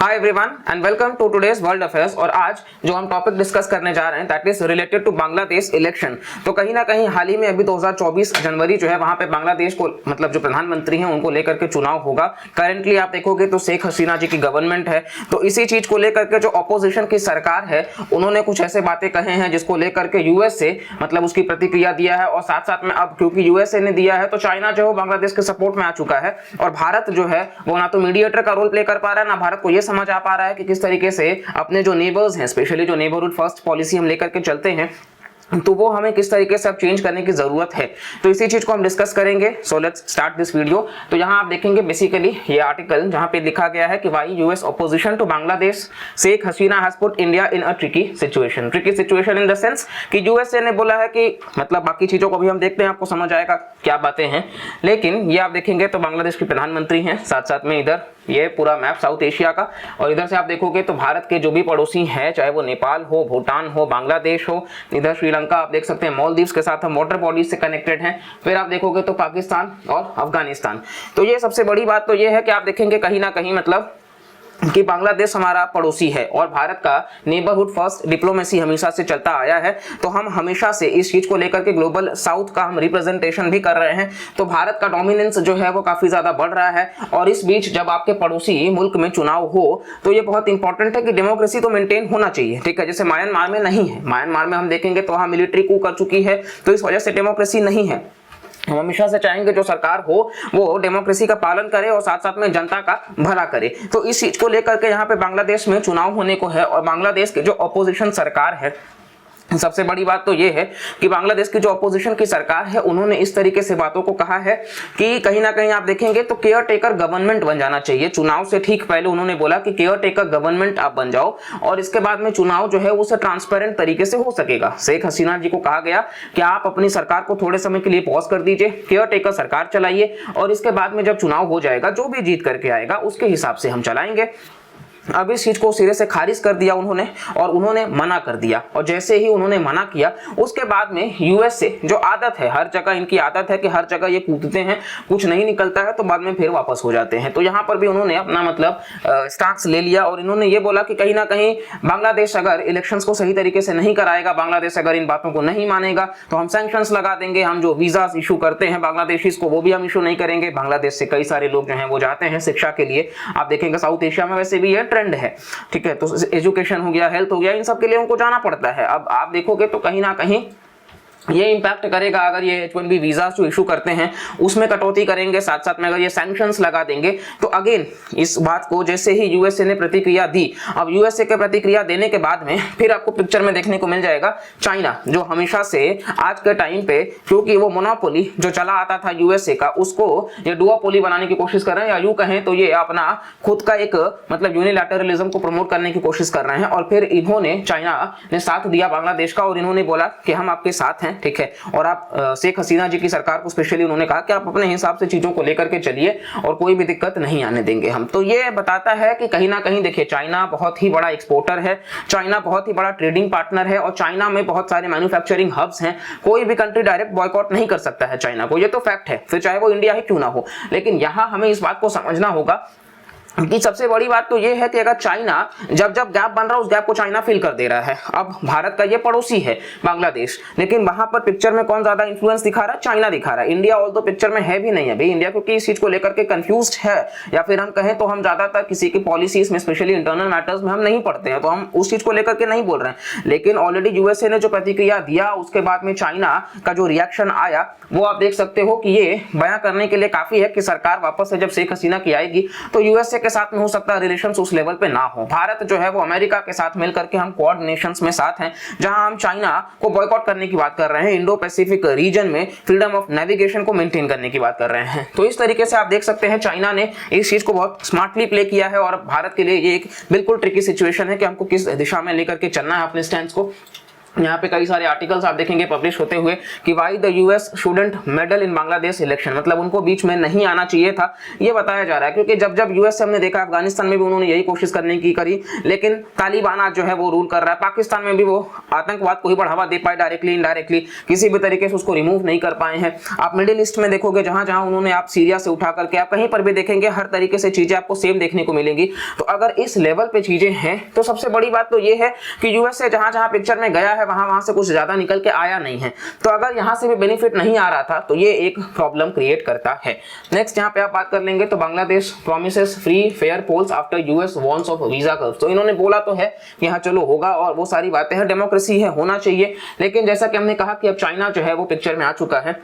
Hi everyone and welcome to today's world affairs. और आज जो हम टॉपिक डिस्कस करने जा रहे हैं that is related to Bangladesh election. तो कहीं ना कहीं हाल ही में अभी 2024 जनवरी जो है वहां पे बांग्लादेश को मतलब जो प्रधानमंत्री हैं उनको लेकर के चुनाव होगा। करेंटली आप देखोगे तो शेख हसीना जी की गवर्नमेंट है, तो इसी चीज को लेकर के जो अपोजिशन की सरकार है उन्होंने कुछ ऐसे बातें कहे हैं जिसको लेकर के यूएस से मतलब उसकी प्रतिक्रिया दिया है। और साथ साथ में अब क्योंकि यूएसए ने दिया है तो चाइना जो है बांग्लादेश के सपोर्ट में आ चुका है। और भारत जो है वो ना तो मीडिएटर का रोल प्ले कर पा रहा है, ना भारत को ये समझ आ पा रहा है कि किस तरीके से अपने जो नेबर्स हैं, स्पेशली जो नेबरहुड फर्स्ट पॉलिसी हम लेकर के चलते हैं, तो वो हमें किस तरीके से अब चेंज करने की जरूरत है। तो इसी चीज को हम डिस्कस करेंगे। So let's start this video. तो यहाँ आप देखेंगे बेसिकली ये आर्टिकल जहाँ पे लिखा गया है कि why US opposition to Bangladesh, Sheikh Hasina has put India in a tricky situation. Tricky situation in the sense कि यूएसए ने बोला है कि मतलब बाकी चीजों को भी हम देखते हैं, आपको समझ आएगा क्या बातें हैं। लेकिन ये आप देखेंगे तो बांग्लादेश के प्रधानमंत्री हैं, साथ साथ में इधर ये पूरा मैप साउथ एशिया का, और इधर से आप देखोगे तो भारत के जो भी पड़ोसी हैं, चाहे वो नेपाल हो, भूटान हो, बांग्लादेश हो, इधर श्रीलंका आप देख सकते हैं, मालदीव्स के साथ हम वाटर बॉडीज से कनेक्टेड हैं। फिर आप देखोगे तो पाकिस्तान और अफगानिस्तान। तो ये सबसे बड़ी बात तो ये है कि आप देखेंगे कहीं ना कहीं मतलब कि बांग्लादेश हमारा पड़ोसी है और भारत का नेबरहुड फर्स्ट डिप्लोमेसी हमेशा से चलता आया है। तो हम हमेशा से इस चीज को लेकर के ग्लोबल साउथ का हम रिप्रेजेंटेशन भी कर रहे हैं। तो भारत का डोमिनेंस जो है वो काफी ज्यादा बढ़ रहा है। और इस बीच जब आपके पड़ोसी मुल्क में चुनाव हो तो ये बहुत इंपॉर्टेंट है कि डेमोक्रेसी तो मेंटेन होना चाहिए, ठीक है। जैसे म्यांमार में नहीं है, म्यांमार में हम देखेंगे तो वहां मिलिट्री कू कर चुकी है, तो इस वजह से डेमोक्रेसी नहीं है। हम हमेशा से चाहेंगे जो सरकार हो वो डेमोक्रेसी का पालन करे और साथ साथ में जनता का भला करे। तो इस चीज को लेकर के यहाँ पे बांग्लादेश में चुनाव होने को है। और बांग्लादेश के जो अपोजिशन सरकार है, सबसे बड़ी बात तो ये है कि बांग्लादेश की जो अपोजिशन की सरकार है उन्होंने इस तरीके से बातों को कहा है कि कहीं ना कहीं आप देखेंगे तो केयर टेकर गवर्नमेंट बन जाना चाहिए। चुनाव से ठीक पहले उन्होंने बोला कि केयर टेकर गवर्नमेंट आप बन जाओ और इसके बाद में चुनाव जो है उसे ट्रांसपेरेंट तरीके से हो सकेगा। शेख हसीना जी को कहा गया कि आप अपनी सरकार को थोड़े समय के लिए पॉज कर दीजिए, केयर टेकर सरकार चलाइए और इसके बाद में जब चुनाव हो जाएगा जो भी जीत करके आएगा उसके हिसाब से हम चलाएंगे। अब इस चीज को सिरे से खारिज कर दिया उन्होंने और उन्होंने मना कर दिया। और जैसे ही उन्होंने मना किया उसके बाद में यूएस से जो आदत है, हर जगह इनकी आदत है कि हर जगह ये कूदते हैं, कुछ नहीं निकलता है तो बाद में फिर वापस हो जाते हैं। तो यहाँ पर भी उन्होंने अपना मतलब स्टांस ले लिया और इन्होंने ये बोला कि कहीं ना कहीं बांग्लादेश अगर इलेक्शंस को सही तरीके से नहीं कराएगा, बांग्लादेश अगर इन बातों को नहीं मानेगा तो हम सैंक्शंस लगा देंगे। हम जो वीजा इशू करते हैं बांग्लादेशीज को वो भी हम इशू नहीं करेंगे। बांग्लादेश से कई सारे लोग जो हैं वो जाते हैं शिक्षा के लिए, आप देखेंगे साउथ एशिया में वैसे भी ये ट्रेंड है, ठीक है। तो एजुकेशन हो गया, हेल्थ हो गया, इन सब के लिए उनको जाना पड़ता है। अब आप देखोगे तो कहीं ना कहीं ये इंपैक्ट करेगा अगर ये H1B वीजा जो इशू करते हैं उसमें कटौती करेंगे, साथ साथ में अगर ये सैंक्शंस लगा देंगे तो अगेन इस बात को जैसे ही यूएसए ने प्रतिक्रिया दी, अब यूएसए के प्रतिक्रिया देने के बाद में फिर आपको पिक्चर में देखने को मिल जाएगा चाइना, जो हमेशा से आज के टाइम पे क्योंकि वो मोनोपोली जो चला आता था यूएसए का उसको ये डुओपोली बनाने की कोशिश कर रहे हैं, या यूं कहें तो ये अपना खुद का एक मतलब यूनिलैटरलिज्म को प्रमोट करने की कोशिश कर रहे हैं। और फिर इन्होंने चाइना ने साथ दिया बांग्लादेश का और इन्होंने बोला कि हम आपके साथ हैं, ठीक है। और आप शेख हसीना जी की सरकार को स्पेशली उन्होंने कहा कि आप अपने हिसाब से चीजों को लेकर के चलिए और कोई भी दिक्कत नहीं आने देंगे हम। तो ये बताता है कि कहीं ना कहीं देखिए चाइना बहुत ही बड़ा एक्सपोर्टर है, चाइना बहुत ही बड़ा ट्रेडिंग पार्टनर है और चाइना में बहुत सारे मैन्युफैक्चरिंग हब्स हैं। कोई भी कंट्री डायरेक्ट बॉयकॉट नहीं कर सकता है चाइना को, ये तो फैक्ट है, फिर चाहे वो इंडिया ही क्यों ना हो। लेकिन यहां हमें इस बात को समझना होगा कि सबसे बड़ी बात तो ये है कि अगर चाइना जब जब गैप बन रहा है उस गैप को चाइना फिल कर दे रहा है। अब भारत का ये पड़ोसी है बांग्लादेश, लेकिन वहां पर पिक्चर में कौन ज्यादा इंफ्लुएंस दिखा रहा है? चाइना दिखा रहा है। इंडिया ऑल तो पिक्चर में है भी नहीं है भाई। इंडिया क्योंकि इस चीज को लेकर के कंफ्यूज्ड है, या फिर हम कहें तो हम ज्यादातर किसी की पॉलिसीज में स्पेशली इंटरनल मैटर्स में हम नहीं पढ़ते हैं, तो हम उस चीज को लेकर के नहीं बोल रहे हैं। लेकिन ऑलरेडी यूएसए ने जो प्रतिक्रिया दिया उसके बाद में चाइना का जो रिएक्शन आया वो आप देख सकते हो कि ये बयां करने के लिए काफी है कि सरकार वापस से जब शेख हसीना की आएगी तो यूएसए के साथ में हो सकता है रिलेशंस उस लेवल पे ना हो। भारत जो है वो अमेरिका के साथ मिलकर के हम क्वाड नेशंस में साथ हैं, जहां हम चाइना को बॉयकॉट करने की बात कर रहे हैं, इंडो पैसिफिक रीजन में फ्रीडम ऑफ नेविगेशन को मेंटेन करने की बात कर रहे हैं। तो इस तरीके से आप देख सकते हैं चाइना ने इस चीज को बहुत स्मार्टली प्ले किया है और भारत के लिए ये एक बिल्कुल ट्रिकी सिचुएशन है कि हमको किस दिशा में लेकर के चलना है अपने स्टैंड को। यहाँ पे कई सारे आर्टिकल्स आप देखेंगे पब्लिश होते हुए कि why the US shouldn't medal in Bangladesh election, मतलब उनको बीच में नहीं आना चाहिए था, ये बताया जा रहा है। क्योंकि जब जब यूएस से हमने देखा, अफगानिस्तान में भी उन्होंने यही कोशिश करने की करी, लेकिन तालिबान आज जो है वो रूल कर रहा है। पाकिस्तान में भी वो आतंकवाद को ही बढ़ावा दे पाए, डायरेक्टली इनडायरेक्टली किसी भी तरीके से उसको रिमूव नहीं कर पाए हैं। आप मिडिल ईस्ट में देखोगे, जहां जहां उन्होंने, आप सीरिया से उठा करके आप कहीं पर भी देखेंगे, हर तरीके से चीजें आपको सेम देखने को मिलेंगी। तो अगर इस लेवल पे चीजें हैं तो सबसे बड़ी बात तो ये है कि यूएस से जहां जहां पिक्चर में गया है वहां से कुछ ज्यादा निकल के आया नहीं है। तो अगर यहां से भी बेनिफिट नहीं आ रहा था तो ये एक प्रॉब्लम क्रिएट करता है। नेक्स्ट यहां पे आप बात कर लेंगे तो Bangladesh promises free fair polls after US warns of visa curbs. तो इन्होंने बोला तो है कि हाँ चलो होगा, और वो सारी बातें हैं, डेमोक्रेसी है, होना चाहिए। लेकिन जैसा कि हमने कहा कि अब चाइना जो है वो पिक्चर में आ चुका है,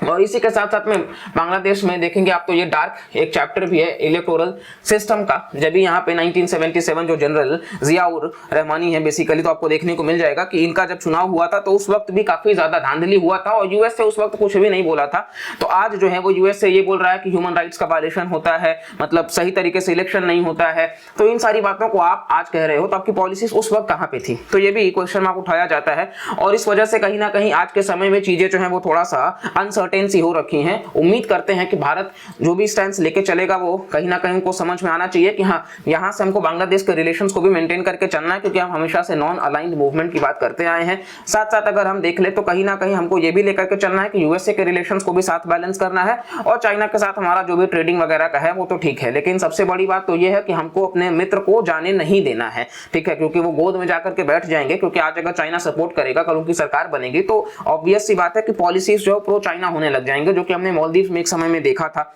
और इसी के साथ साथ में बांग्लादेश में देखेंगे आप तो ये डार्क एक चैप्टर भी है इलेक्टोरल सिस्टम का। जब भी यहाँ पे 1977 जो जनरल जियाउर रहमानी है बेसिकली, तो आपको देखने को मिल जाएगा कि इनका जब चुनाव हुआ था तो उस वक्त भी काफी ज्यादा धांधली हुआ था, और यूएस से उस वक्त कुछ भी नहीं बोला था। तो आज जो है वो यूएस से ये बोल रहा है कि ह्यूमन राइट्स का वायलेशन होता है, मतलब सही तरीके से इलेक्शन नहीं होता है। तो इन सारी बातों को आप आज कह रहे हो, तो आपकी पॉलिसीज उस वक्त कहाँ पे थी? तो ये भी क्वेश्चन मार्क उठाया जाता है, और इस वजह से कहीं ना कहीं आज के समय में चीजें जो है वो थोड़ा सा अनसर्टेन सी हो रखी हैं। उम्मीद करते हैं कि भारत जो भी स्टैंड लेके चलेगा वो कहीं ना कहीं उनको समझ में आना चाहिए कि हाँ, यहाँ से हमको बांग्लादेश के रिलेशंस को भी मेंटेन करके चलना है, क्योंकि हम हमेशा से नॉन अलाइंड मूवमेंट की बात करते आए हैं। साथ साथ अगर हम देख ले तो कहीं ना कहीं हमको ये भी लेकर के चलना है कि यूएसए के रिलेशंस को भी साथ बैलेंस करना है, और चाइना के साथ हमारा जो भी ट्रेडिंग वगैरह का है वो तो ठीक है, लेकिन सबसे बड़ी बात तो ये है कि हमको अपने मित्र को जाने नहीं देना है, ठीक है, क्योंकि वो गोद में जाकर के बैठ जाएंगे। क्योंकि आज अगर चाइना सपोर्ट करेगा, कल उनकी सरकार बनेगी, तो ऑब्वियस सी बात है कि पॉलिसीज जो प्रो चाइना होने लग जाएंगे, जो कि हमने मालदीव में एक समय में देखा था।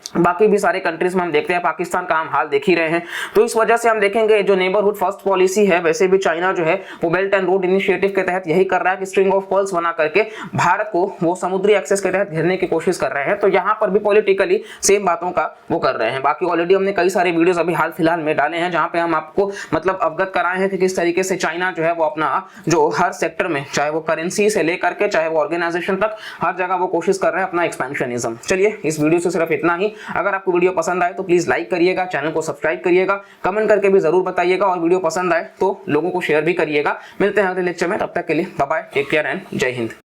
बाकी भी सारे कंट्रीज में हम देखते हैं, पाकिस्तान का हम हाल देख ही रहे हैं। तो इस वजह से हम देखेंगे जो नेबरहुड फर्स्ट पॉलिसी है, वैसे भी चाइना जो है वो बेल्ट एंड रोड इनिशिएटिव के तहत यही कर रहा है कि स्ट्रिंग ऑफ पर्ल्स बना करके भारत को वो समुद्री एक्सेस के तहत घेरने की कोशिश कर रहे हैं। तो यहाँ पर भी पॉलिटिकली सेम बातों का वो कर रहे हैं। बाकी ऑलरेडी हमने कई सारे वीडियोस अभी हाल फिलहाल में डाले हैं, जहाँ पे हम आपको मतलब अवगत कराए हैं कि किस तरीके से चाइना जो है वो अपना जो हर सेक्टर में, चाहे वो करेंसी से लेकर के चाहे वो ऑर्गेनाइजेशन तक, हर जगह वो कोशिश कर रहे हैं अपना एक्सपेंशनिज्म। चलिए, इस वीडियो से सिर्फ इतना ही। अगर आपको वीडियो पसंद आए तो प्लीज लाइक करिएगा, चैनल को सब्सक्राइब करिएगा, कमेंट करके भी जरूर बताइएगा, और वीडियो पसंद आए तो लोगों को शेयर भी करिएगा। मिलते हैं अगले लेक्चर में, तब तक के लिए bye bye, take care and जय हिंद।